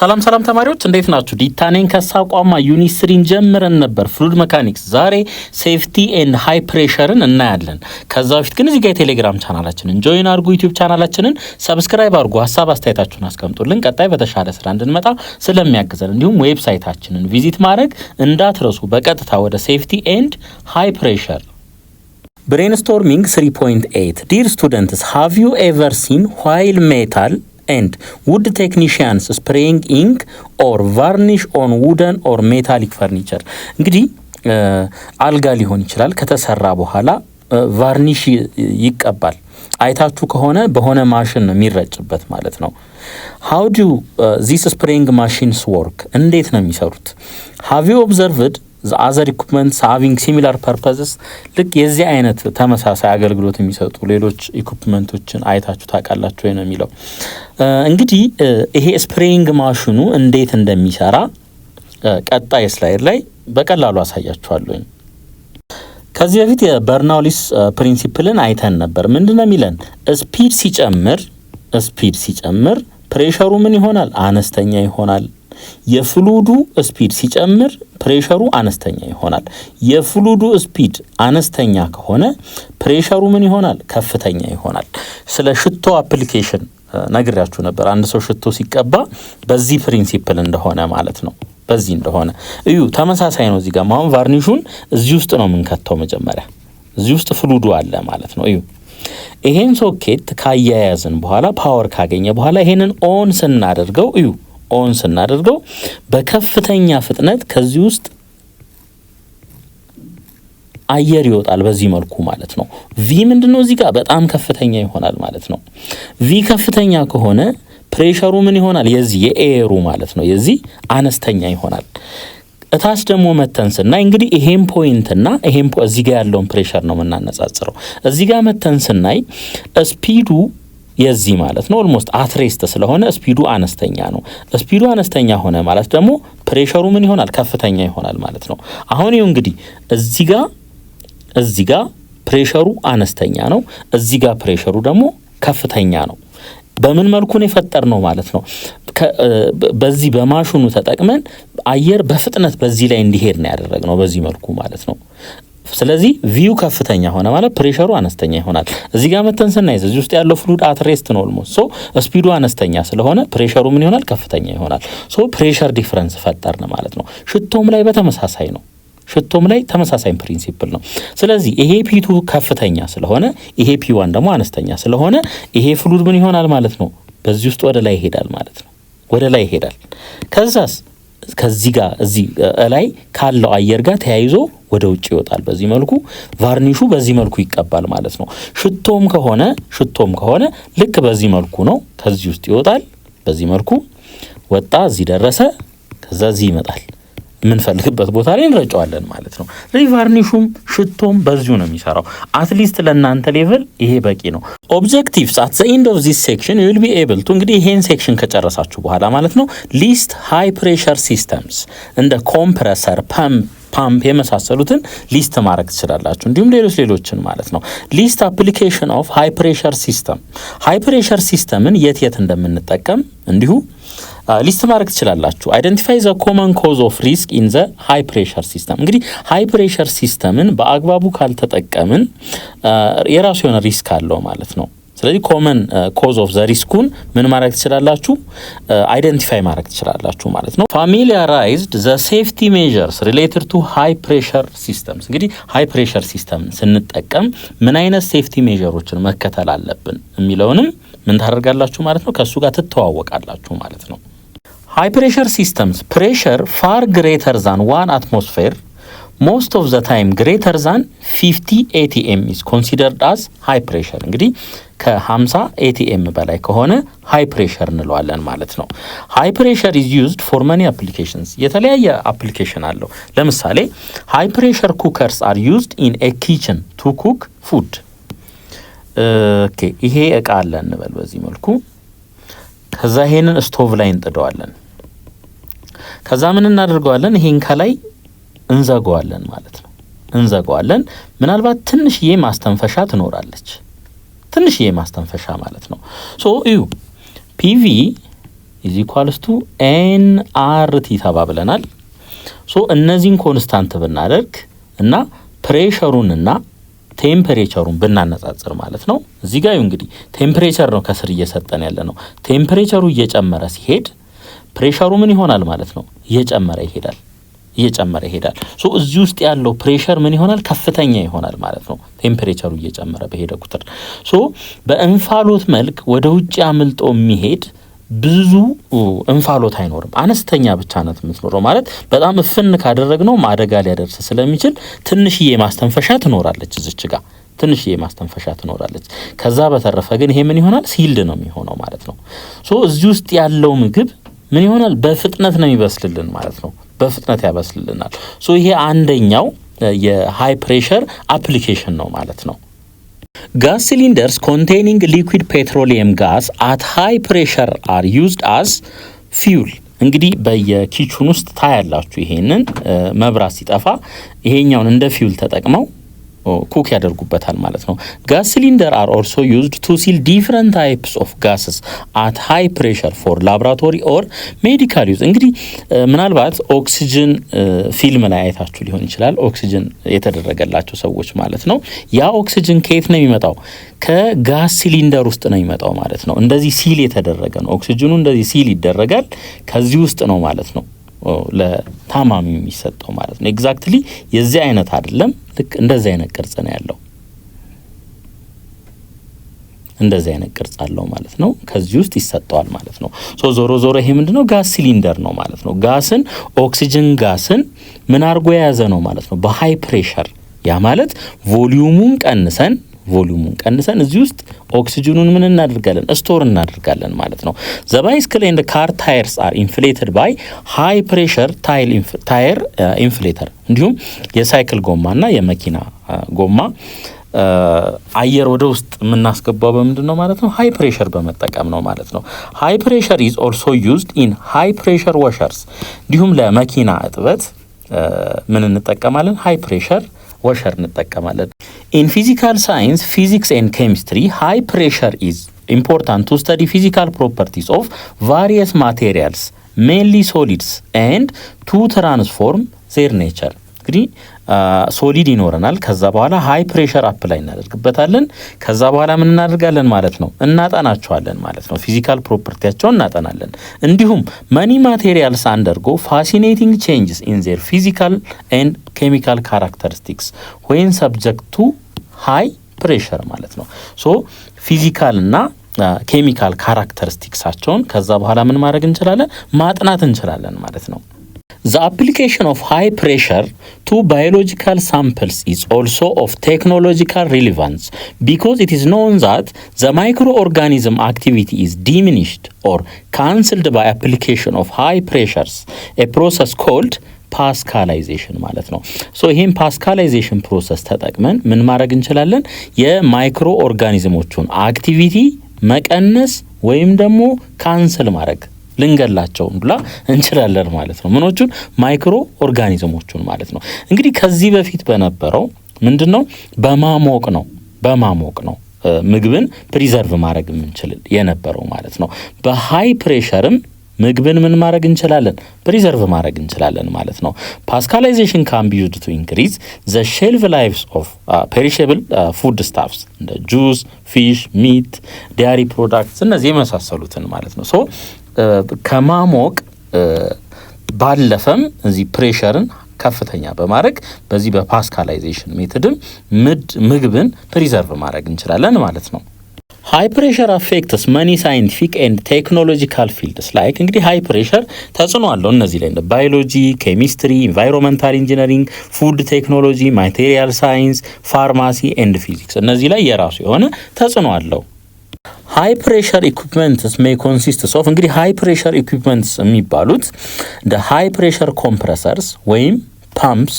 ሰላም ተማሪዎች እንዴት ናችሁ? ዲታኔን ከሳቋማ ዩኒት 3 ጀምረን ነበር ፍሉድ ሜካኒክስ። ዛሬ ሴፍቲ ኤንድ ሃይ ፕሬሸርን እናያለን። ከዛ በፊት ግን እዚህ ጋር የቴሌግራም ቻናላችንን ጆይን አድርጉ፣ ዩቲዩብ ቻናላችንን ሰብስክራይብ አድርጉ፣ ሀሳብ አስተያየታችሁን አስቀምጡልን። ቀጣይ በተሻለ ስራ እንድንመጣ ስለሚያግዘን እንዲሁም ዌብሳይታችንን ቪዚት ማድረግ እንዳትረሱ። በቀጥታ ወደ ሴፍቲ ኤንድ ሃይ ፕሬሸር Brainstorming 3.8 Dear students, have you ever seen while metal and wood technicians spraying ink or varnish on wooden or metallic furniture? እንግዲህ አልጋ ሊሆን ይችላል ከተሰራ በኋላ ቫርኒሽ ይቀባል። አይታችሁ ከሆነ በሆነ ማሽን ነው የሚረጭበት ማለት ነው። How do these spraying machines work? እንዴት ነው የሚሰሩት? Have you observed the other equipments having similar purposes? ልክ የዚህ አይነት ተመሳሳይ አገልግሎት የሚሰጡ ሌሎች ኢኩፕመንቶችን አይታችሁ ታውቃላችሁ ወይ ነው የሚለው። እንግዲህ ይሄ ስፕሬይንግ ማሽኑ እንዴት እንደሚሰራ ቀጣይ ስላይድ ላይ በቀላሉ አሳያችኋለሁ። ከዚህ በፊት የበርናውሊስ ፕሪንሲፕልን አይተን ነበር። ምንድነው የሚለን? ስፒድ ሲጨምር ፕሬሸሩ ምን ይሆናል? አነስተኛ ይሆናል። የፍሉዱ ስፒድ ሲጨምር ፕሬሸሩ አነስተኛ ይሆናል። የፍሉዱ ስፒድ አነስተኛ ከሆነ ፕሬሸሩ ምን ይሆናል? ከፍተኛ ይሆናል። ስለ ሽቶ አፕሊኬሽን ነግራችሁ ነበር። አንድ ሰው ሽቶ ሲቀባ በዚህ ፕሪንሲፕል እንደሆነ ማለት ነው። በዚህ እንደሆነ እዩ። ተመሳሳይ ነው። እዚህ ጋር አሁን ቫርኒሹን እዚህ ውስጥ ነው የምንከተው። መጀመሪያ እዚህ ውስጥ ፍሉዱ አለ ማለት ነው። እዩ ይሄን ሶኬት ካያያዝን በኋላ ፓወር ካገኘ በኋላ ይሄንን ኦን ስናደርገው እዩ ኦን ስናደርገው በከፍተኛ ፍጥነት ከዚህ ውስጥ አየር ይወጣል በዚህ መልኩ ማለት ነው። ቪ ምንድነው? እዚህ ጋር በጣም ከፍተኛ ይሆናል ማለት ነው። ቪ ከፍተኛ ከሆነ ፕሬሸሩ ምን ይሆናል? የዚህ የኤሩ ማለት ነው የዚህ አነስተኛ ይሆናል። እታች ደግሞ መተንስና እንግዲህ ይሄን ፖይንትና ይሄን እዚህ ጋር ያለውን ፕሬሸር ነው የምናነጻጽረው። እዚህ ጋር መተንስናይ ስፒዱ የዚህ ማለት ነው ኦልሞስት አትሬስት ስለሆነ ስፒዱ አነስተኛ ነው። ስፒዱ አነስተኛ ሆነ ማለት ደግሞ ፕሬሸሩ ምን ይሆናል? ከፍተኛ ይሆናል ማለት ነው። አሁን ይኸው እንግዲህ እዚህ ጋር ፕሬሸሩ አነስተኛ ነው፣ እዚህ ጋር ፕሬሸሩ ደግሞ ከፍተኛ ነው። በምን መልኩ ነው የፈጠርነው ማለት ነው? በዚህ በማሽኑ ተጠቅመን አየር በፍጥነት በዚህ ላይ እንዲሄድ ነው ያደረግነው በዚህ መልኩ ማለት ነው። ስለዚህ ቪው ከፍተኛ ሆነ ማለት ፕሬሸሩ አነስተኛ ይሆናል። እዚህ ጋር መተን ስናይዝ እዚህ ውስጥ ያለው ፍሉድ አት ሬስት ነው ኦልሞስት ሶ ስፒዱ አነስተኛ ስለሆነ ፕሬሸሩ ምን ይሆናል? ከፍተኛ ይሆናል። ሶ ፕሬሸር ዲፈረንስ ፈጠርን ማለት ነው። ሽቶም ላይ በተመሳሳይ ነው። ሽቶም ላይ ተመሳሳይ ፕሪንሲፕል ነው። ስለዚህ ይሄ ፒቱ ከፍተኛ ስለሆነ ይሄ ፒዋን ደግሞ አነስተኛ ስለሆነ ይሄ ፍሉድ ምን ይሆናል ማለት ነው? በዚህ ውስጥ ወደ ላይ ይሄዳል ማለት ነው። ወደ ላይ ይሄዳል። ከዛስ ከዚህ ጋር እዚህ ላይ ካለው አየር ጋር ተያይዞ ወደ ውጭ ይወጣል። በዚህ መልኩ ቫርኒሹ በዚህ መልኩ ይቀባል ማለት ነው። ሽቶም ከሆነ ልክ በዚህ መልኩ ነው። ከዚህ ውስጥ ይወጣል። በዚህ መልኩ ወጣ፣ እዚህ ደረሰ፣ ከዛ እዚህ ይመጣል። የምንፈልግበት ቦታ ላይ እንረጨዋለን ማለት ነው። ሪቫርኒሹም ሽቶም በዚሁ ነው የሚሰራው። አትሊስት ለእናንተ ሌቭል ይሄ በቂ ነው። ኦብጀክቲቭስ አት ዘ ኤንድ ኦፍ ዚስ ሴክሽን ዩ ዊል ቢ ኤብል ቱ እንግዲህ ይሄን ሴክሽን ከጨረሳችሁ በኋላ ማለት ነው ሊስት ሃይ ፕሬሸር ሲስተምስ እንደ ኮምፕረሰር ፓምፕ የመሳሰሉትን ሊስት ማድረግ ትችላላችሁ። እንዲሁም ሌሎችን ማለት ነው። ሊስት አፕሊኬሽን ኦፍ ሃይ ፕሬሸር ሲስተም ሃይ ፕሬሸር ሲስተምን የት እንደምንጠቀም እንዲሁ ሊስት ማድረግ ትችላላችሁ። አይደንቲፋይ ዘ ኮመን ኮዝ ኦፍ ሪስክ ኢን ዘ ሃይ ፕሬሸር ሲስተም እንግዲህ ሃይ ፕሬሸር ሲስተምን በአግባቡ ካልተጠቀምን የራሱ የሆነ ሪስክ አለው ማለት ነው። ስለዚህ ኮመን ኮዝ ኦፍ ዘ ሪስኩን ምን ማድረግ ትችላላችሁ? አይደንቲፋይ ማድረግ ትችላላችሁ ማለት ነው። ፋሚሊያራይዝድ ዘ ሴፍቲ ሜዠርስ ሪሌትድ ቱ ሃይ ፕሬሸር ሲስተምስ እንግዲህ ሃይ ፕሬሸር ሲስተም ስንጠቀም ምን አይነት ሴፍቲ ሜዠሮችን መከተል አለብን የሚለውንም ምን ታደርጋላችሁ ማለት ነው። ከሱ ጋር ትተዋወቃላችሁ ማለት ነው። ሃይ ፕሬሸር ሲስተምስ ፕሬሸር ፋር ግሬተር ዛን 1 አትሞስፌር most of the time greater than 50 atm is considered as high pressure እንግዲህ ከ50 atm በላይ ከሆነ high pressure እንለዋለን ማለት ነው። high pressure is used for many applications የተለያየ አፕሊኬሽን አለው። ለምሳሌ high pressure cookers are used in a kitchen to cook food ኦኬ ይሄ እቃ አለ እንበል በዚህ መልኩ። ከዛ ይሄንን ስቶቭ ላይ እንጥደዋለን። ከዛ ምን እናደርገዋለን? ይሄን ከላይ እንዘጋዋለን ማለት ነው። እንዘጋዋለን። ምናልባት ትንሽዬ ማስተንፈሻ ትኖራለች። ትንሽዬ ማስተንፈሻ ማለት ነው። ሶ እዩ ፒቪ ኢዝ ኢኳልስ ቱ ኤንአርቲ ተባብለናል። ሶ እነዚህን ኮንስታንት ብናደርግ እና ፕሬሸሩንና ቴምፕሬቸሩን ብናነጻጽር ማለት ነው። እዚህ ጋር እንግዲህ ቴምፕሬቸር ነው ከስር እየሰጠን ያለ ነው። ቴምፕሬቸሩ እየጨመረ ሲሄድ ፕሬሸሩ ምን ይሆናል ማለት ነው? እየጨመረ ይሄዳል። ሶ እዚህ ውስጥ ያለው ፕሬሸር ምን ይሆናል? ከፍተኛ ይሆናል ማለት ነው። ቴምፕሬቸሩ እየጨመረ በሄደ ቁጥር ሶ በእንፋሎት መልክ ወደ ውጭ አምልጦ የሚሄድ ብዙ እንፋሎት አይኖርም። አነስተኛ ብቻ ናት የምትኖረው። ማለት በጣም እፍን ካደረግነው አደጋ ሊያደርስ ስለሚችል ትንሽዬ ማስተንፈሻ ትኖራለች፣ እዚች ጋር ትንሽዬ ማስተንፈሻ ትኖራለች። ከዛ በተረፈ ግን ይሄ ምን ይሆናል? ሲልድ ነው የሚሆነው ማለት ነው። ሶ እዚህ ውስጥ ያለው ምግብ ምን ይሆናል? በፍጥነት ነው የሚበስልልን ማለት ነው። በፍጥነት ያበስልልናል። ሶ ይሄ አንደኛው የሃይ ፕሬሸር አፕሊኬሽን ነው ማለት ነው። gas cylinders containing liquid petroleum gas at high pressure are used as fuel። እንግዲህ በየኪችን ውስጥ ታያላችሁ ይሄንን መብራት ሲጠፋ ይሄኛውን እንደ ፊውል ተጠቅመው ኩክ ያደርጉበታል ማለት ነው። gas cylinder are also used to seal different types of gases at high pressure for laboratory or medical use። እንግዲህ ምናልባት ኦክሲጅን ፊልም ላይ አይታችሁ ሊሆን ይችላል። ኦክሲጅን የተደረገላቸው ሰዎች ማለት ነው። ያ ኦክሲጅን ከየት ነው የሚመጣው? ከጋስ ሲሊንደር ውስጥ ነው የሚመጣው ማለት ነው። እንደዚህ ሲል የተደረገ ነው። ኦክሲጅኑ እንደዚህ ሲል ይደረጋል። ከዚህ ውስጥ ነው ማለት ነው ለታማሚ የሚሰጠው ማለት ነው። ኤግዛክትሊ የዚህ አይነት አይደለም። ልክ እንደዚህ አይነት ቅርጽ ነው ያለው። እንደዚህ አይነት ቅርጽ አለው ማለት ነው። ከዚህ ውስጥ ይሰጠዋል ማለት ነው። ሶ ዞሮ ይሄ ምንድነው? ጋስ ሲሊንደር ነው ማለት ነው። ጋስን ኦክሲጅን ጋስን ምን አድርጎ የያዘ ነው ማለት ነው? በሃይ ፕሬሸር። ያ ማለት ቮሊዩሙን ቀንሰን እዚህ ውስጥ ኦክሲጅኑን ምን እናደርጋለን? ስቶር እናደርጋለን ማለት ነው። ዘ ባይስክል ኤንድ ካር ታየርስ አር ኢንፍሌትድ ባይ ሃይ ፕሬሸር ታየር ኢንፍሌተር። እንዲሁም የሳይክል ጎማና የመኪና ጎማ አየር ወደ ውስጥ የምናስገባው በምንድን ነው ማለት ነው? ሃይ ፕሬሸር በመጠቀም ነው ማለት ነው። ሃይ ፕሬሸር ኢዝ ኦልሶ ዩዝድ ኢን ሃይ ፕሬሸር ዋሸርስ። እንዲሁም ለመኪና እጥበት ምን እንጠቀማለን? ሃይ ፕሬሸር ወሸር እንጠቀማለን። In physical science, physics and chemistry, high pressure is important to study physical properties of various materials, mainly solids, and to transform their nature. እንግዲህ ሶሊድ ይኖረናል። ከዛ በኋላ ሃይ ፕሬሸር አፕላይ እናደርግበታለን። ከዛ በኋላ ምን እናደርጋለን ማለት ነው? እናጠናቸዋለን ማለት ነው። ፊዚካል ፕሮፐርቲያቸውን እናጠናለን። እንዲሁም መኒ ማቴሪያልስ አንደርጎ ፋሲኔቲንግ ቼንጅስ ኢን ዜር ፊዚካል ኤንድ ኬሚካል ካራክተሪስቲክስ ዌን ሰብጀክት ቱ ሃይ ፕሬሸር ማለት ነው። ሶ ፊዚካል እና ኬሚካል ካራክተሪስቲክሳቸውን ከዛ በኋላ ምን ማድረግ እንችላለን? ማጥናት እንችላለን ማለት ነው። The application of high pressure to biological samples is also of technological relevance because it is known that the microorganism activity is diminished or cancelled by application of high pressures, a process called ፓስካላይዜሽን ማለት ነው። ሶ ይሄን ፓስካላይዜሽን ፕሮሰስ ተጠቅመን ምን ማድረግ እንችላለን? የማይክሮ ኦርጋኒዝሞቹን አክቲቪቲ መቀነስ ወይም ደግሞ ካንስል ማድረግ ልንገላቸው ብላ እንችላለን ማለት ነው። ምኖቹን? ማይክሮ ኦርጋኒዝሞቹን ማለት ነው። እንግዲህ ከዚህ በፊት በነበረው ምንድነው? በማሞቅ ነው ምግብን ፕሪዘርቭ ማድረግ የምንችል የነበረው ማለት ነው። በሃይ ፕሬሸርም ምግብን ምን ማድረግ እንችላለን? ፕሪዘርቭ ማድረግ እንችላለን ማለት ነው። ፓስካላይዜሽን ካን ቢ ዩዝድ ቱ ኢንክሪዝ ዘ ሼልፍ ላይፍስ ኦፍ ፔሪሼብል ፉድ ስታፍስ እንደ ጁስ፣ ፊሽ፣ ሚት፣ ዲያሪ ፕሮዳክትስ እነዚህ የመሳሰሉትን ማለት ነው። ሶ ከማሞቅ ባለፈም እዚህ ፕሬሸርን ከፍተኛ በማድረግ በዚህ በፓስካላይዜሽን ሜቶድም ምግብን ፕሪዘርቭ ማድረግ እንችላለን ማለት ነው። ሃይ ፕሬሸር አፌክትስ መኒ ሳይንቲፊክ ኤንድ ቴክኖሎጂካል ፊልድስ ላይክ እንግዲህ ሃይ ፕሬሸር ተጽዕኖ አለው እነዚህ ላይ እንደ ባዮሎጂ፣ ኬሚስትሪ፣ ኢንቫይሮንመንታል ኢንጂነሪንግ፣ ፉድ ቴክኖሎጂ፣ ማቴሪያል ሳይንስ፣ ፋርማሲ ኤንድ ፊዚክስ እነዚህ ላይ የራሱ የሆነ ተጽዕኖ አለው። ሃይ ፕሬሸር ኢኩፕመንትስ ሜይ ኮንሲስትስ ኦፍ እንግዲህ ሃይ ፕሬሸር ኢኩፕመንትስ የሚባሉት እንደ ሃይ ፕሬሸር ኮምፕረሰርስ ወይም ፓምፕስ፣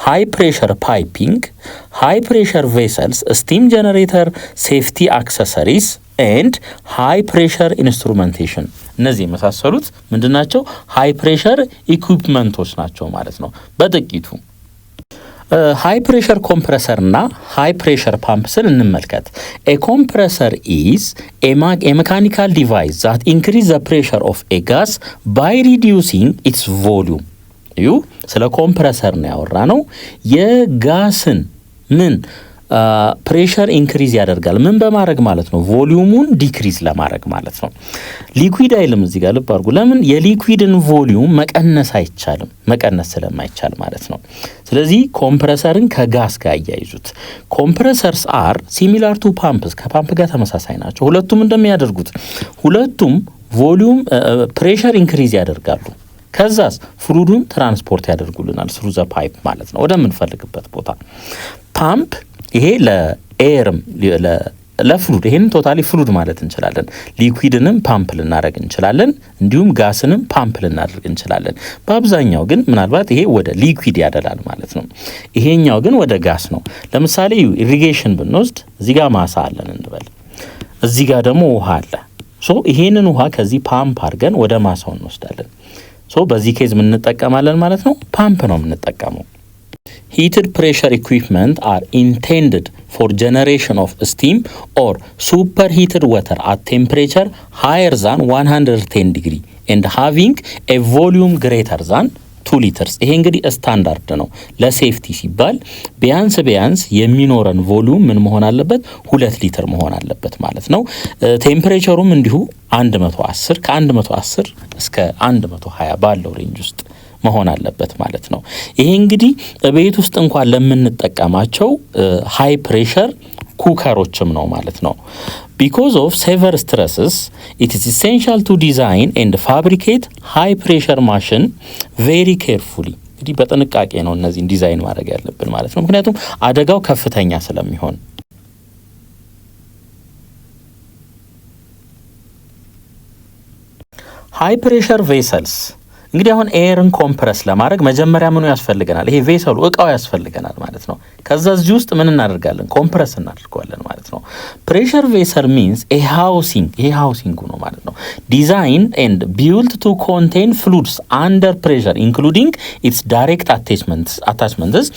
ሃይ ፕሬሸር ፓይፒንግ፣ ሃይ ፕሬሸር ቬሰልስ፣ ስቲም ጀነሬተር፣ ሴፍቲ አክሰሰሪስ ኤንድ ሃይ ፕሬሸር ኢንስትሩሜንቴሽን እነዚህ የመሳሰሉት ምንድናቸው? ሃይ ፕሬሸር ኢኩፕመንቶች ናቸው ማለት ነው በጥቂቱ። ሃይ ፕሬሸር ኮምፕረሰር እና ሃይ ፕሬሸር ፓምፕስን እንመልከት። ኤ ኮምፕረሰር ኢዝ ኤ ሜካኒካል ዲቫይስ ዛት ኢንክሪዝ ዘ ፕሬሸር ኦፍ ኤ ጋስ ባይ ሪዲዩሲንግ ኢትስ ቮሊዩም። እዩ ስለ ኮምፕረሰር ነው ያወራ ነው። የጋስን ምን ፕሬሸር ኢንክሪዝ ያደርጋል ምን በማድረግ ማለት ነው? ቮሊዩሙን ዲክሪዝ ለማድረግ ማለት ነው። ሊኩዊድ አይልም እዚህ ጋር ልብ አድርጉ። ለምን? የሊኩዊድን ቮሊዩም መቀነስ አይቻልም፣ መቀነስ ስለማይቻል ማለት ነው። ስለዚህ ኮምፕረሰርን ከጋስ ጋር አያይዙት። ኮምፕረሰርስ አር ሲሚላር ቱ ፓምፕስ፣ ከፓምፕ ጋር ተመሳሳይ ናቸው። ሁለቱም እንደሚያደርጉት ሁለቱም ቮሊዩም ፕሬሸር ኢንክሪዝ ያደርጋሉ። ከዛስ ፍሉዱን ትራንስፖርት ያደርጉልናል ስሩ ዘ ፓይፕ ማለት ነው ወደምንፈልግበት ቦታ። ፓምፕ ይሄ ለኤርም ለፍሉድ ይሄን ቶታሊ ፍሉድ ማለት እንችላለን። ሊኩዊድንም ፓምፕ ልናደርግ እንችላለን፣ እንዲሁም ጋስንም ፓምፕ ልናደርግ እንችላለን። በአብዛኛው ግን ምናልባት ይሄ ወደ ሊኩዊድ ያደላል ማለት ነው። ይሄኛው ግን ወደ ጋስ ነው። ለምሳሌ ኢሪጌሽን ብንወስድ እዚህ ጋር ማሳ አለን እንበል፣ እዚህ ጋር ደግሞ ውሃ አለ። ሶ ይሄንን ውሃ ከዚህ ፓምፕ አድርገን ወደ ማሳው እንወስዳለን። ሶ በዚህ ኬዝ ምን እንጠቀማለን ማለት ነው? ፓምፕ ነው የምንጠቀመው። Heated pressure equipment are intended for generation of steam or superheated water at temperature higher than 110 degree and having a volume greater than 2 liters። ይሄ እንግዲህ ስታንዳርድ ነው ለሴፍቲ ሲባል ቢያንስ የሚኖረን ቮሊዩም ምን መሆን አለበት? 2 ሊትር መሆን አለበት ማለት ነው። ቴምፕሬቸሩም እንዲሁ 110 ከ110 እስከ 120 ባለው ሬንጅ ውስጥ መሆን አለበት ማለት ነው። ይሄ እንግዲህ ቤት ውስጥ እንኳን ለምንጠቀማቸው ሃይ ፕሬሸር ኩከሮችም ነው ማለት ነው። because of severe stresses it is essential to design and fabricate high pressure machine very carefully። እንግዲህ በጥንቃቄ ነው እነዚህን ዲዛይን ማድረግ ያለብን ማለት ነው። ምክንያቱም አደጋው ከፍተኛ ስለሚሆን። ሃይ ፕሬሸር ቬሰልስ እንግዲህ አሁን ኤርን ኮምፕረስ ለማድረግ መጀመሪያ ምኑ ያስፈልገናል? ይሄ ቬሰሉ እቃው ያስፈልገናል ማለት ነው። ከዛ እዚህ ውስጥ ምን እናደርጋለን? ኮምፕረስ እናደርገዋለን ማለት ነው። ፕሬሸር ቬሰል ሚንስ ኤ ሃውሲንግ፣ ይሄ ሃውሲንጉ ነው ማለት ነው። ዲዛይን ኤንድ ቢልት ቱ ኮንቴን ፍሉድስ አንደር ፕሬሸር ኢንክሉዲንግ ኢትስ ዳይሬክት አታችመንትስ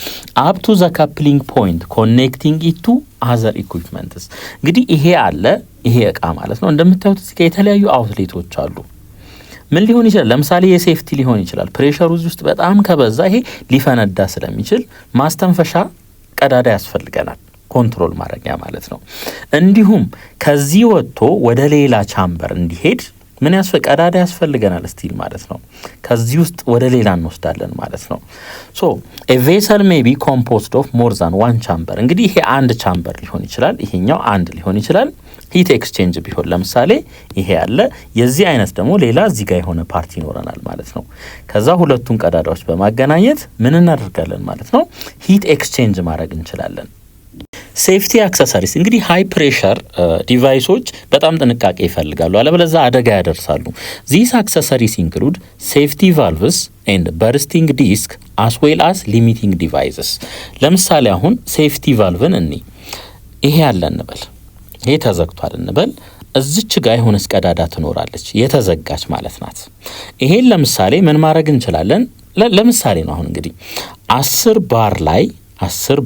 አፕ ቱ ዘ ካፕሊንግ ፖይንት ኮኔክቲንግ ኢት ቱ አዘር ኢኩዊፕመንትስ። እንግዲህ ይሄ አለ ይሄ እቃ ማለት ነው። እንደምታዩት እዚህ የተለያዩ አውትሌቶች አሉ። ምን ሊሆን ይችላል? ለምሳሌ የሴፍቲ ሊሆን ይችላል። ፕሬሸሩ ውስጥ በጣም ከበዛ ይሄ ሊፈነዳ ስለሚችል ማስተንፈሻ ቀዳዳ ያስፈልገናል፣ ኮንትሮል ማድረጊያ ማለት ነው። እንዲሁም ከዚህ ወጥቶ ወደ ሌላ ቻምበር እንዲሄድ ምን ቀዳዳ ያስፈልገናል ስቲል ማለት ነው። ከዚህ ውስጥ ወደ ሌላ እንወስዳለን ማለት ነው። ሶ ኤ ቬሰል ሜይ ቢ ኮምፖዝድ ኦፍ ሞር ዛን ዋን ቻምበር። እንግዲህ ይሄ አንድ ቻምበር ሊሆን ይችላል፣ ይሄኛው አንድ ሊሆን ይችላል። ሂት ኤክስቼንጅ ቢሆን ለምሳሌ ይሄ ያለ የዚህ አይነት ደግሞ ሌላ እዚህ ጋር የሆነ ፓርቲ ይኖረናል ማለት ነው። ከዛ ሁለቱን ቀዳዳዎች በማገናኘት ምን እናደርጋለን ማለት ነው? ሂት ኤክስቼንጅ ማድረግ እንችላለን። ሴፍቲ አክሰሰሪስ እንግዲህ ሃይ ፕሬሸር ዲቫይሶች በጣም ጥንቃቄ ይፈልጋሉ፣ አለበለዚያ አደጋ ያደርሳሉ። ዚስ አክሰሰሪስ ኢንክሉድ ሴፍቲ ቫልቭስ ኤንድ በርስቲንግ ዲስክ አስ ዌል አስ ሊሚቲንግ ዲቫይስስ። ለምሳሌ አሁን ሴፍቲ ቫልቭን ይሄ ያለ እንበል፣ ይሄ ተዘግቷል እንበል። እዚች ጋር የሆነች ቀዳዳ ትኖራለች የተዘጋች ማለት ናት። ይሄን ለምሳሌ ምን ማድረግ እንችላለን? ለምሳሌ ነው አሁን እንግዲህ 10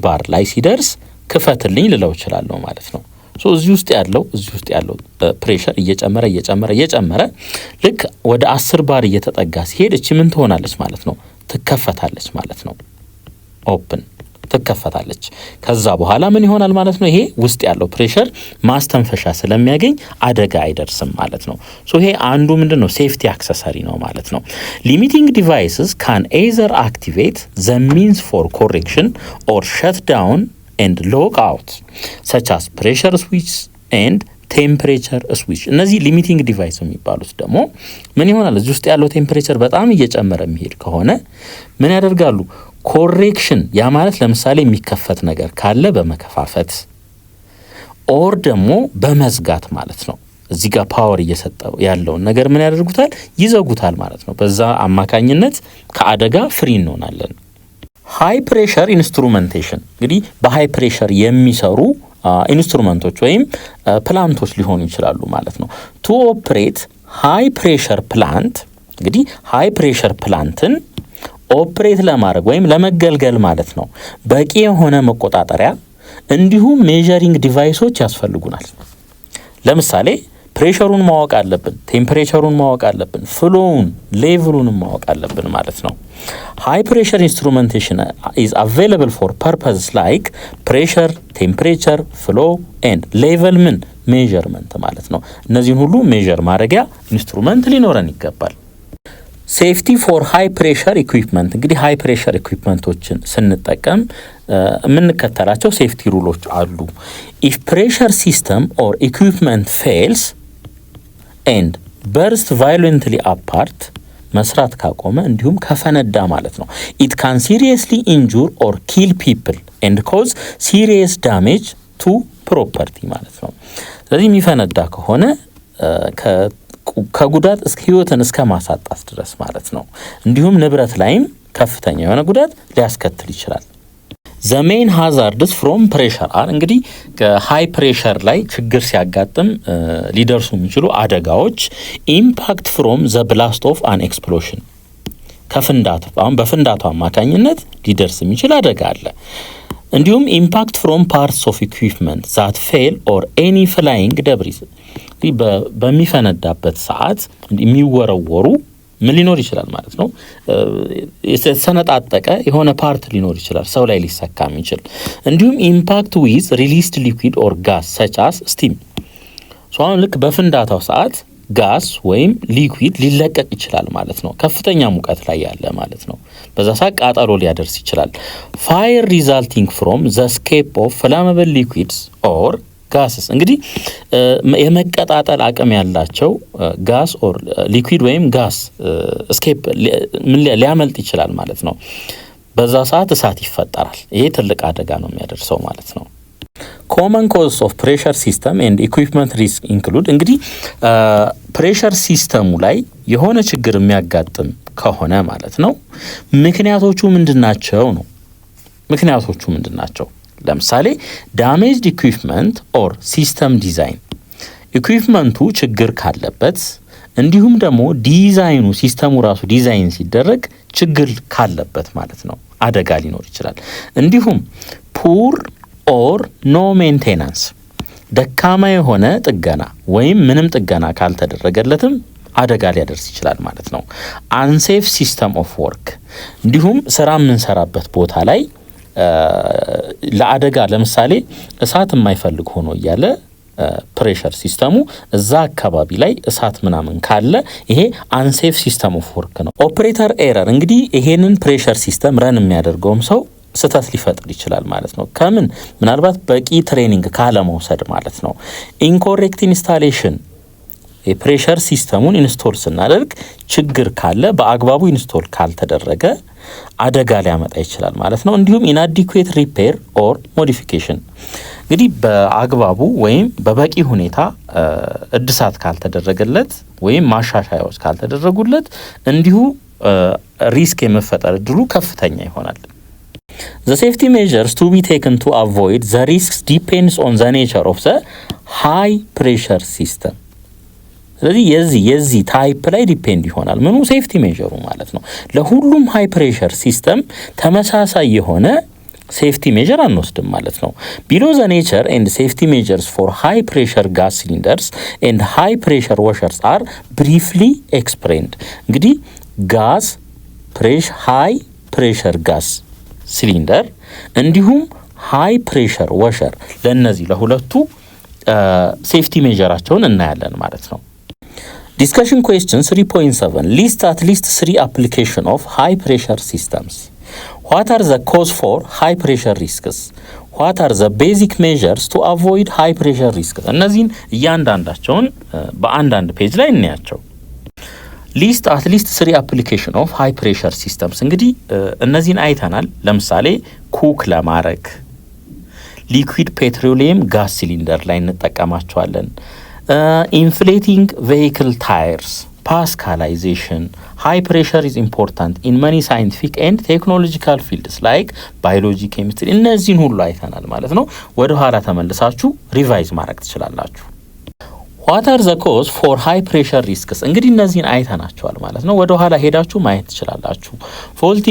ባር ላይ ሲደርስ ክፈትልኝ ልለው እችላለሁ ማለት ነው። ሶ እዚህ ውስጥ ያለው ፕሬሸር እየጨመረ ልክ ወደ 10 ባር እየተጠጋ ሲሄድ እቺ ምን ትሆናለች ማለት ነው? ትከፈታለች ማለት ነው። ኦፕን ትከፈታለች። ከዛ በኋላ ምን ይሆናል ማለት ነው? ይሄ ውስጥ ያለው ፕሬሸር ማስተንፈሻ ስለሚያገኝ አደጋ አይደርስም ማለት ነው። ሶ ይሄ አንዱ ምንድነው? ሴፍቲ አክሰሰሪ ነው ማለት ነው። ሊሚቲንግ ዲቫይስስ ካን ኤዘር አክቲቬት ዘ ሚንስ ፎር ኮሬክሽን ኦር ሸት ዳውን ኤንድ ሎክ አውት ሰች አስ ፕሬሸር ስዊች ኤንድ ቴምፕሬቸር ስዊች። እነዚህ ሊሚቲንግ ዲቫይስ የሚባሉት ደግሞ ምን ይሆናል? እዚህ ውስጥ ያለው ቴምፕሬቸር በጣም እየጨመረ የሚሄድ ከሆነ ምን ያደርጋሉ? ኮሬክሽን፣ ያ ማለት ለምሳሌ የሚከፈት ነገር ካለ በመከፋፈት ኦር ደግሞ በመዝጋት ማለት ነው። እዚህ ጋር ፓወር እየሰጠው ያለውን ነገር ምን ያደርጉታል? ይዘጉታል ማለት ነው። በዛ አማካኝነት ከአደጋ ፍሪ እንሆናለን። ሃይ ፕሬሸር ኢንስትሩሜንቴሽን እንግዲህ በሃይ ፕሬሸር የሚሰሩ ኢንስትሩመንቶች ወይም ፕላንቶች ሊሆኑ ይችላሉ ማለት ነው። ቱ ኦፕሬት ሃይ ፕሬሸር ፕላንት እንግዲህ ሃይ ፕሬሸር ፕላንትን ኦፕሬት ለማድረግ ወይም ለመገልገል ማለት ነው በቂ የሆነ መቆጣጠሪያ እንዲሁም ሜዠሪንግ ዲቫይሶች ያስፈልጉናል። ለምሳሌ ፕሬሸሩን ማወቅ አለብን፣ ቴምፕሬቸሩን ማወቅ አለብን፣ ፍሎውን ሌቭሉን ማወቅ አለብን ማለት ነው። ሃይ ፕሬሸር ኢንስትሩሜንቴሽን ኢዝ አቬይላብል ፎር ፐርፐዝስ ላይክ ፕሬሸር፣ ቴምፕሬቸር፣ ፍሎ ኤንድ ሌቭል ምን ሜዠርመንት ማለት ነው። እነዚህን ሁሉ ሜዠር ማድረጊያ ኢንስትሩመንት ሊኖረን ይገባል። ሴፍቲ ፎር ሃይ ፕሬሸር ኢኩዊፕመንት እንግዲህ ሃይ ፕሬሸር ኢኩዊፕመንቶችን ስንጠቀም የምንከተላቸው ሴፍቲ ሩሎች አሉ። ኢፍ ፕሬሸር ሲስተም ኦር ኢኩዊፕመንት ፌልስ ኤንድ በርስት ቫዮለንትሊ አፓርት መስራት ካቆመ እንዲሁም ከፈነዳ ማለት ነው ኢት ካን ሲሪየስሊ ኢንጁር ኦር ኪል ፒፕል ኤንድ ኮዝ ሲሪየስ ዳሜጅ ቱ ፕሮፐርቲ ማለት ነው። ስለዚህ የሚፈነዳ ከሆነ ከጉዳት እስከ ህይወትን እስከ ማሳጣት ድረስ ማለት ነው። እንዲሁም ንብረት ላይም ከፍተኛ የሆነ ጉዳት ሊያስከትል ይችላል። ዘ ሜን ሃዛርድስ ፍሮም ፕሬሸር አር እንግዲህ ከሃይ ፕሬሸር ላይ ችግር ሲያጋጥም ሊደርሱ የሚችሉ አደጋዎች ኢምፓክት ፍሮም ዘ ብላስት ኦፍ አን ኤክስፕሎሽን ከፍንዳታ አሁን በፍንዳታው አማካኝነት ሊደርስ የሚችል አደጋ አለ። እንዲሁም ኢምፓክት ፍሮም ፓርትስ ኦፍ ኢኩዊፕመንት ዛት ፌል ኦር ኤኒ ፍላይንግ ደብሪስ በሚፈነዳበት ሰዓት የሚወረወሩ ምን ሊኖር ይችላል ማለት ነው። የተሰነጣጠቀ የሆነ ፓርት ሊኖር ይችላል ሰው ላይ ሊሰካ የሚችል። እንዲሁም ኢምፓክት ዊዝ ሪሊስድ ሊኩዊድ ኦር ጋስ ሰች አስ ስቲም አሁን ልክ በፍንዳታው ሰዓት ጋስ ወይም ሊኩዊድ ሊለቀቅ ይችላል ማለት ነው። ከፍተኛ ሙቀት ላይ ያለ ማለት ነው። በዛ ሰዓት ቃጠሎ ሊያደርስ ይችላል። ፋየር ሪዛልቲንግ ፍሮም ዘ ስኬፕ ኦፍ ፍላመብል ሊኩዊድስ ኦር ጋስስ እንግዲህ የመቀጣጠል አቅም ያላቸው ጋስ ኦር ሊኩዊድ ወይም ጋስ ስኬፕ ሊያመልጥ ይችላል ማለት ነው። በዛ ሰዓት እሳት ይፈጠራል። ይሄ ትልቅ አደጋ ነው የሚያደርሰው ማለት ነው። ኮመን ኮዝ ኦፍ ፕሬሸር ሲስተም ኤንድ ኢኩዊፕመንት ሪስክ ኢንክሉድ እንግዲህ ፕሬሸር ሲስተሙ ላይ የሆነ ችግር የሚያጋጥም ከሆነ ማለት ነው ምክንያቶቹ ምንድናቸው ነው። ምክንያቶቹ ምንድናቸው? ለምሳሌ ዳሜጅድ ኢኩዊፕመንት ኦር ሲስተም ዲዛይን ኢኩዊፕመንቱ ችግር ካለበት እንዲሁም ደግሞ ዲዛይኑ ሲስተሙ ራሱ ዲዛይን ሲደረግ ችግር ካለበት ማለት ነው አደጋ ሊኖር ይችላል። እንዲሁም ፑር ኦር ኖ ሜንቴናንስ ደካማ የሆነ ጥገና ወይም ምንም ጥገና ካልተደረገለትም አደጋ ሊያደርስ ይችላል ማለት ነው። አንሴፍ ሲስተም ኦፍ ወርክ እንዲሁም ስራ የምንሰራበት ቦታ ላይ ለአደጋ ለምሳሌ እሳት የማይፈልግ ሆኖ እያለ ፕሬሸር ሲስተሙ እዛ አካባቢ ላይ እሳት ምናምን ካለ ይሄ አንሴፍ ሲስተም ኦፍ ወርክ ነው። ኦፕሬተር ኤረር እንግዲህ ይሄንን ፕሬሸር ሲስተም ረን የሚያደርገውም ሰው ስህተት ሊፈጥር ይችላል ማለት ነው። ከምን ምናልባት በቂ ትሬኒንግ ካለመውሰድ ማለት ነው። ኢንኮሬክት ኢንስታሌሽን የፕሬሸር ሲስተሙን ኢንስቶል ስናደርግ ችግር ካለ በአግባቡ ኢንስቶል ካልተደረገ አደጋ ሊያመጣ ይችላል ማለት ነው። እንዲሁም ኢናዲኩዌት ሪፔር ኦር ሞዲፊኬሽን እንግዲህ በአግባቡ ወይም በበቂ ሁኔታ እድሳት ካልተደረገለት ወይም ማሻሻያዎች ካልተደረጉለት እንዲሁ ሪስክ የመፈጠር እድሉ ከፍተኛ ይሆናል። The safety measures to be taken to avoid the risks depends on the nature of the high pressure system ስለዚህ የዚህ ታይፕ ላይ ዲፔንድ ይሆናል ምኑ ሴፍቲ ሜጀሩ ማለት ነው። ለሁሉም ሃይ ፕሬሸር ሲስተም ተመሳሳይ የሆነ ሴፍቲ ሜጀር አንወስድም ማለት ነው። ቢሎ ዘ ኔቸር ኤንድ ሴፍቲ ሜጀርስ ፎር ሃይ ፕሬሸር ጋስ ሲሊንደርስ ኤንድ ሃይ ፕሬሸር ዋሸርስ አር ብሪፍሊ ኤክስፕሌንድ እንግዲህ ጋስ ሃይ ፕሬሸር ጋስ ሲሊንደር እንዲሁም ሃይ ፕሬሸር ዋሸር ለነዚህ ለሁለቱ ሴፍቲ ሜጀራቸውን እናያለን ማለት ነው። Discussion question 3.7 List at least 3 application of high pressure systems. What are the cause for high pressure risks? What are the basic measures to avoid high pressure risks? እነዚህን እያንዳንዳቸውን በአንዳንድ ፔጅ ላይ እናያቸው። ሊስት at least 3 application of high pressure systems እንግዲህ እነዚህን አይተናል። ለምሳሌ ኩክ ለማድረግ ሊኩዊድ ፔትሮሊየም ጋስ ሲሊንደር ላይ እንጠቀማቸዋለን። ኢንፍሌቲንግ ቬሂክል ታየርስ ፓስካላይዜሽን ሃይ ፕሬሸር ኢዝ ኢምፖርታንት ኢን መኒ ሳይንቲፊክ ኤንድ ቴክኖሎጂካል ፊልድስ ላይክ ባዮሎጂ ኬሚስትሪ እነዚህን ሁሉ አይተናል ማለት ነው። ወደ ኋላ ተመልሳችሁ ሪቫይዝ ማድረግ ትችላላችሁ። ዋት አር ዘ ኮዝ ፎር ሃይ ፕሬሸር ሪስክስ? እንግዲህ እነዚህን አይተናቸዋል ማለት ነው። ወደ ኋላ ሄዳችሁ ማየት ትችላላችሁ። ፎልቲ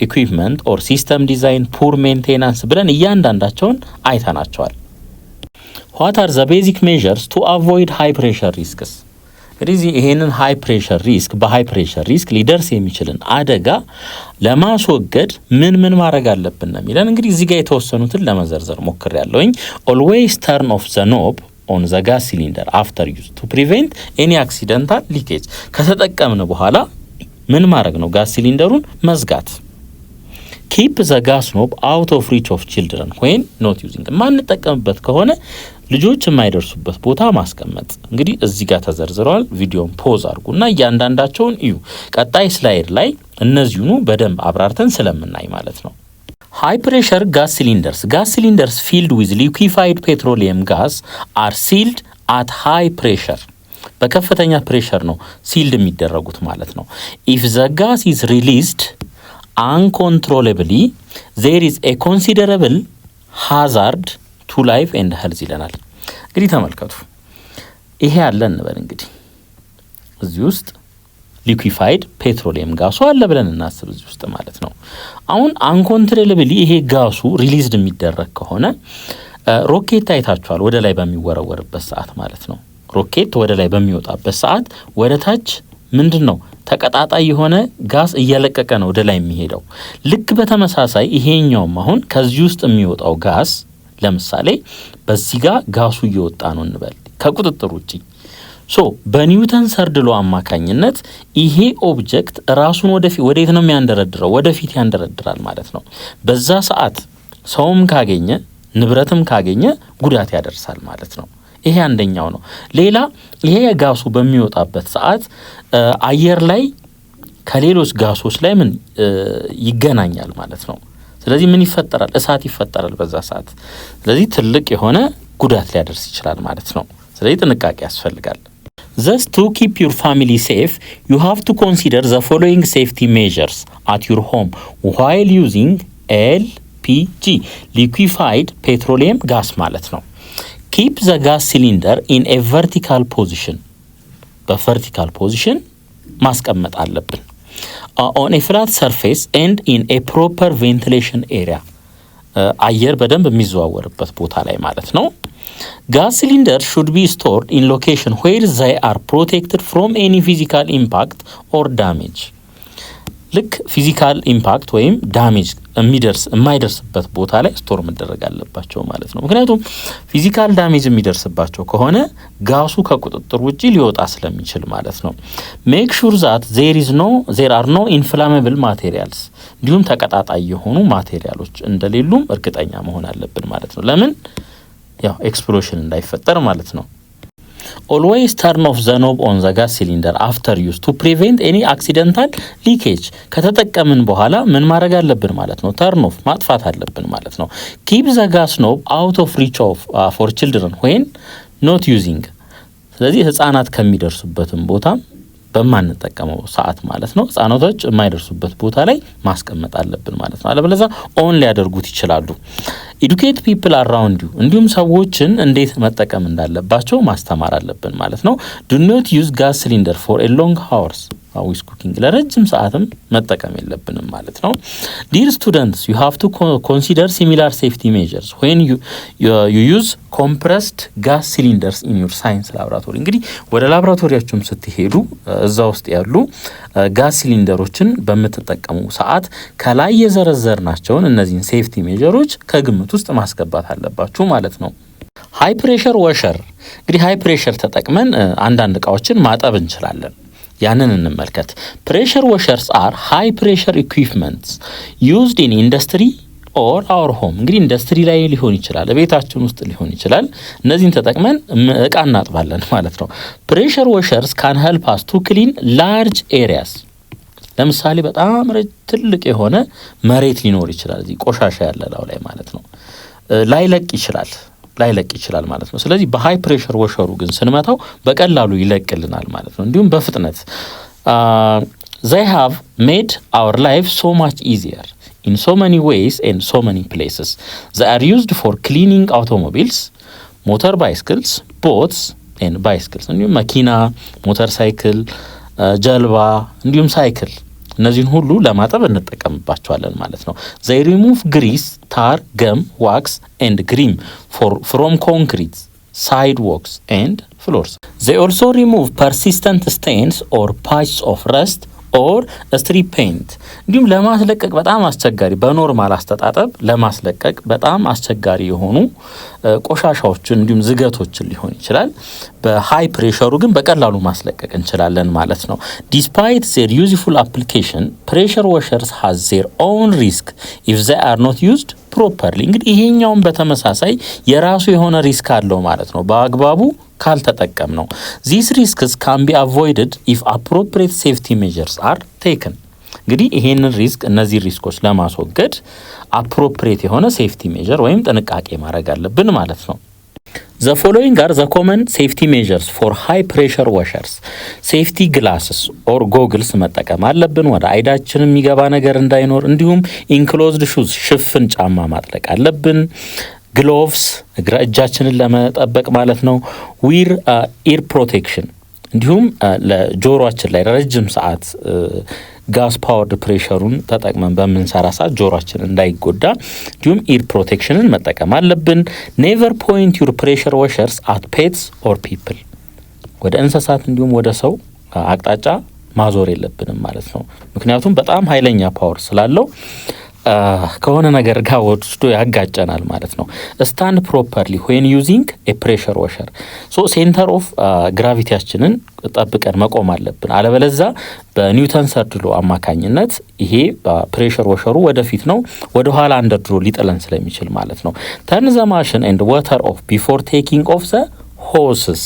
ኢኩዊፕመንት ኦር ሲስተም ዲዛይን፣ ፑር ሜንቴናንስ ብለን እያንዳንዳቸውን አይተናቸዋል። ዋት አር ዘ ቤዚክ ሜዠርስ ቱ አቮይድ ሃይ ፕሬሸር ሪስክስ? እንግዲህ ይሄንን ሃይ ፕሬሸር ሪስክ በሃይ ፕሬሸር ሪስክ ሊደርስ የሚችልን አደጋ ለማስወገድ ምን ማድረግ አለብን ነው የሚለን። እንግዲህ እዚህ ጋር የተወሰኑትን ለመዘርዘር ሞክሬያለሁኝ። ኦልዌይስ ተርን ኦፍ ዘ ኖብ ኦን ዘ ጋስ ሲሊንደር አፍተር ዩዝ ቱ ፕሪቬንት ኤኒ አክሲደንታል ሊኬጅ። ከተጠቀምን በኋላ ምን ማድረግ ነው? ጋስ ሲሊንደሩን መዝጋት። ኪፕ ዘ ጋስ ኖብ አውት ኦፍ ሪች ኦፍ ቺልድረን ዌን ኖት ዩዚንግ። ማንጠቀምበት ከሆነ ልጆች የማይደርሱበት ቦታ ማስቀመጥ። እንግዲህ እዚህ ጋር ተዘርዝረዋል። ቪዲዮን ፖዝ አድርጉና እያንዳንዳቸውን እዩ። ቀጣይ ስላይድ ላይ እነዚሁኑ በደንብ አብራርተን ስለምናይ ማለት ነው። ሃይ ፕሬሸር ጋስ ሲሊንደርስ ፊልድ ዊዝ ሊኩዊፋይድ ፔትሮሊየም ጋስ አር ሲልድ አት ሃይ ፕሬሸር። በከፍተኛ ፕሬሸር ነው ሲልድ የሚደረጉት ማለት ነው። ኢፍ ዘ ጋስ ኢዝ ሪሊዝድ አንኮንትሮሌብሊ ዜር ኢዝ ኤ ኮንሲደረብል ሃዛርድ ቱ ላይፍ ኤንድ ሄልዝ ይለናል። እንግዲህ ተመልከቱ፣ ይሄ ያለ እንበል እንግዲህ እዚህ ውስጥ ሊኩዊፋይድ ፔትሮሊየም ጋሱ አለ ብለን እናስብ እዚህ ውስጥ ማለት ነው። አሁን አንኮንትሮሌብሊ ይሄ ጋሱ ሪሊዝድ የሚደረግ ከሆነ ሮኬት አይታችኋል፣ ወደ ላይ በሚወረወርበት ሰዓት ማለት ነው። ሮኬት ወደ ላይ በሚወጣበት ሰዓት ወደ ታች ምንድን ነው ተቀጣጣይ የሆነ ጋስ እየለቀቀ ነው ወደ ላይ የሚሄደው። ልክ በተመሳሳይ ይሄኛውም አሁን ከዚህ ውስጥ የሚወጣው ጋስ ለምሳሌ በዚህ ጋር ጋሱ እየወጣ ነው እንበል ከቁጥጥር ውጪ። ሶ በኒውተን ሰርድ ሎ አማካኝነት ይሄ ኦብጀክት ራሱን ወዴት ነው የሚያንደረድረው? ወደፊት ያንደረድራል ማለት ነው። በዛ ሰዓት ሰውም ካገኘ ንብረትም ካገኘ ጉዳት ያደርሳል ማለት ነው። ይሄ አንደኛው ነው። ሌላ ይሄ ጋሱ በሚወጣበት ሰዓት አየር ላይ ከሌሎች ጋሶች ላይ ምን ይገናኛል ማለት ነው። ስለዚህ ምን ይፈጠራል? እሳት ይፈጠራል በዛ ሰዓት። ስለዚህ ትልቅ የሆነ ጉዳት ሊያደርስ ይችላል ማለት ነው። ስለዚህ ጥንቃቄ ያስፈልጋል። Thus, to keep your family safe, you have to consider the following safety measures at your home while using LPG, liquefied petroleum gas ማለት ነው። Keep the gas cylinder in a vertical position. በvertical position ማስቀመጥ አለብን። On a flat surface and in a proper ventilation area. አየር በደንብ የሚዘዋወርበት ቦታ ላይ ማለት ነው። Gas cylinders should be stored in location where they are protected from any physical impact or damage. ልክ ፊዚካል ኢምፓክት ወይም ዳሜጅ የማይደርስበት ቦታ ላይ ስቶር መደረግ አለባቸው ማለት ነው። ምክንያቱም ፊዚካል ዳሜጅ የሚደርስባቸው ከሆነ ጋሱ ከቁጥጥር ውጪ ሊወጣ ስለሚችል ማለት ነው። ሜክ ሹር ዛት ዜር አር ኖ ኢንፍላሜብል ማቴሪያልስ፣ እንዲሁም ተቀጣጣይ የሆኑ ማቴሪያሎች እንደሌሉም እርግጠኛ መሆን አለብን ማለት ነው። ለምን? ያው ኤክስፕሎሽን እንዳይፈጠር ማለት ነው። Always turn off the knob on the gas cylinder after use to prevent any accidental leakage. ከተጠቀምን በኋላ ምን ማድረግ አለብን ማለት ነው? ተርን ኦፍ ማጥፋት አለብን ማለት ነው። Keep the gas knob out of reach of for children when not using. ስለዚህ ህፃናት ከሚደርሱበትም ቦታ በማንጠቀመው ሰዓት ማለት ነው ህፃናቶች የማይደርሱበት ቦታ ላይ ማስቀመጥ አለብን ማለት ነው። አለበለዚያ ኦን ሊያደርጉት ይችላሉ። ኤዱኬት ፒፕል አራውንድ ዩ፣ እንዲሁም ሰዎችን እንዴት መጠቀም እንዳለባቸው ማስተማር አለብን ማለት ነው። ዱ ኖት ዩዝ ጋስ ሲሊንደር ፎር ኤ ሎንግ ሃወርስ ዊዝ ኩኪንግ፣ ለረጅም ሰዓትም መጠቀም የለብንም ማለት ነው። ዲር ስቱደንትስ ዩ ሃቭ ቱ ኮንሲደር ሲሚላር ሴፍቲ ሜዠርስ ዌን ዩ ዩዝ ኮምፕረስድ ጋስ ሲሊንደርስ ኢን ዩር ሳይንስ ላብራቶሪ። እንግዲህ ወደ ላብራቶሪያችሁም ስትሄዱ እዛ ውስጥ ያሉ ጋስ ሲሊንደሮችን በምትጠቀሙ ሰዓት ከላይ የዘረዘርናቸውን እነዚህን ሴፍቲ ሜዠሮች ከግምት ውስጥ ማስገባት አለባችሁ ማለት ነው። ሃይ ፕሬሸር ወሸር፣ እንግዲህ ሃይ ፕሬሸር ተጠቅመን አንዳንድ እቃዎችን ማጠብ እንችላለን። ያንን እንመልከት። ፕሬሸር ወሸርስ አር ሃይ ፕሬሸር ኢኩዊፕመንትስ ዩዝድ ኢን ኢንዱስትሪ ኦር አወር ሆም። እንግዲህ ኢንዱስትሪ ላይ ሊሆን ይችላል፣ ቤታችን ውስጥ ሊሆን ይችላል። እነዚህን ተጠቅመን እቃ እናጥባለን ማለት ነው። ፕሬሸር ወሸርስ ካን ሄልፕ አስ ቱ ክሊን ላርጅ ኤሪያስ። ለምሳሌ በጣም ትልቅ የሆነ መሬት ሊኖር ይችላል፣ እዚህ ቆሻሻ ያለ ላው ላይ ማለት ነው። ላይለቅ ይችላል ማለት ነው። ስለዚህ በሃይ ፕሬሸር ወሸሩ ግን ስንመታው በቀላሉ ይለቅልናል ማለት ነው። እንዲሁም በፍጥነት they have made our life so much easier in so many ways and so many places. They are used for cleaning automobiles, motor bicycles, boats, ኤንድ ባይስክልስ እንዲሁም መኪና፣ ሞተር ሳይክል፣ ጀልባ እንዲሁም ሳይክል እነዚህን ሁሉ ለማጠብ እንጠቀምባቸዋለን ማለት ነው። they remove grease, tar, gum, wax and grime from concrete, sidewalks and floors. They also remove persistent stains or patches of rust ኦር ስትሪፕ ፔይንት እንዲሁም ለማስለቀቅ በጣም አስቸጋሪ በኖርማል አስተጣጠብ ለማስለቀቅ በጣም አስቸጋሪ የሆኑ ቆሻሻዎችን እንዲሁም ዝገቶችን ሊሆን ይችላል። በሃይ ፕሬሸሩ ግን በቀላሉ ማስለቀቅ እንችላለን ማለት ነው። ዲስፓይት their useful application, pressure washers has their own risk if they are not used properly. እንግዲህ ይሄኛውን በተመሳሳይ የራሱ የሆነ ሪስክ አለው ማለት ነው በአግባቡ ካልተጠቀም ነው። these risks can be avoided if appropriate safety measures are taken. እንግዲህ ይሄንን ሪስክ እነዚህ ሪስኮች ለማስወገድ appropriate የሆነ ሴፍቲ ሜጀር ወይም ጥንቃቄ ማድረግ አለብን ማለት ነው። The following are the common safety measures for high pressure washers. safety glasses or goggles መጠቀም አለብን ወደ አይዳችን የሚገባ ነገር እንዳይኖር። እንዲሁም enclosed shoes ሽፍን ጫማ ማጥለቅ አለብን። ግሎቭስ እጃችንን ለመጠበቅ ማለት ነው። ዊር ኢር ፕሮቴክሽን እንዲሁም ለጆሮአችን ላይ ረጅም ሰዓት ጋስ ፓወርድ ፕሬሸሩን ተጠቅመን በምንሰራ ሰዓት ጆሮአችን እንዳይጎዳ እንዲሁም ኢር ፕሮቴክሽንን መጠቀም አለብን። ኔቨር ፖይንት ዩር ፕሬሸር ዋሸርስ አት ፔትስ ኦር ፒፕል ወደ እንስሳት እንዲሁም ወደ ሰው አቅጣጫ ማዞር የለብንም ማለት ነው። ምክንያቱም በጣም ኃይለኛ ፓወር ስላለው ከሆነ ነገር ጋር ወስዶ ያጋጨናል ማለት ነው። ስታንድ ፕሮፐርሊ ዌን ዩዚንግ ኤ ፕሬሸር ዋሸር ሶ ሴንተር ኦፍ ግራቪቲያችንን ጠብቀን መቆም አለብን። አለበለዛ በኒውተን ሰርድ ሎ አማካኝነት ይሄ ፕሬሸር ዋሸሩ ወደፊት ነው ወደ ኋላ እንደድሮ ሊጥለን ስለሚችል ማለት ነው። ተርን ዘ ማሽን ኤንድ ዋተር ኦፍ ቢፎር ቴኪንግ ኦፍ ዘ ሆስስ